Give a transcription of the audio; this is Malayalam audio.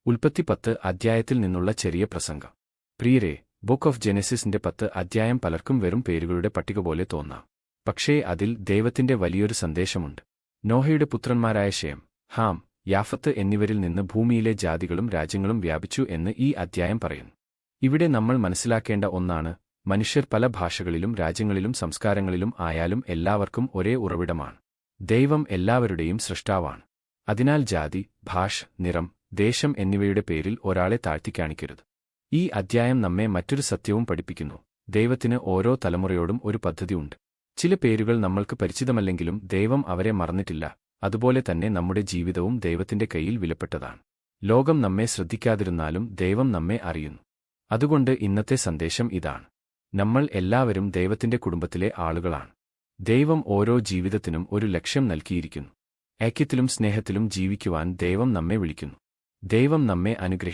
ഉൽപ്പത്തി 10 അധ്യായത്തിൽ നിന്നുള്ള ചെറിയ പ്രസംഗം. പ്രിയരെ, ബുക്ക് ഓഫ് ജെനസിസിന്റെ 10 അധ്യായം പലർക്കും വെറും പേരുകളുടെ പട്ടിക പോലെ തോന്നാം. പക്ഷേ അതിൽ ദൈവത്തിന്റെ വലിയൊരു സന്ദേശമുണ്ട്. നോഹയുടെ പുത്രന്മാരായ ശേം, ഹാം, യാഫത്ത് എന്നിവരിൽ നിന്ന് ഭൂമിയിലെ ജാതികളും രാജ്യങ്ങളും വ്യാപിച്ചു എന്ന് ഈ അധ്യായം പറയുന്നു. ഇവിടെ നമ്മൾ മനസ്സിലാക്കേണ്ട ഒന്നാണ്, മനുഷ്യർ പല ഭാഷകളിലും രാജ്യങ്ങളിലും സംസ്കാരങ്ങളിലും ആയാലും എല്ലാവർക്കും ഒരേ ഉറവിടമാണ്. ദൈവം എല്ലാവരുടെയും സൃഷ്ടാവാണ്. അതിനാൽ ജാതി, ഭാഷ, നിറം, ദേശം എന്നിവയുടെ പേരിൽ ഒരാളെ താഴ്ത്തിക്കാണിക്കരുത്. ഈ അധ്യായം നമ്മെ മറ്റൊരു സത്യവും പഠിപ്പിക്കുന്നു. ദൈവത്തിന് ഓരോ തലമുറയോടും ഒരു പദ്ധതി ഉണ്ട്. ചില പേരുകൾ നമ്മൾക്ക് പരിചിതമല്ലെങ്കിലും ദൈവം അവരെ മറന്നിട്ടില്ല. അതുപോലെ തന്നെ നമ്മുടെ ജീവിതവും ദൈവത്തിന്റെ കയ്യിൽ വിലപ്പെട്ടതാണ്. ലോകം നമ്മെ ശ്രദ്ധിക്കാതിരുന്നാലും ദൈവം നമ്മെ അറിയുന്നു. അതുകൊണ്ട് ഇന്നത്തെ സന്ദേശം ഇതാണ്: നമ്മൾ എല്ലാവരും ദൈവത്തിന്റെ കുടുംബത്തിലെ ആളുകളാണ്. ദൈവം ഓരോ ജീവിതത്തിനും ഒരു ലക്ഷ്യം നൽകിയിരിക്കുന്നു. ഐക്യത്തിലും സ്നേഹത്തിലും ജീവിക്കുവാൻ ദൈവം നമ്മെ വിളിക്കുന്നു. ദൈവം നമ്മെ അനുഗ്രഹിക്കട്ടെ.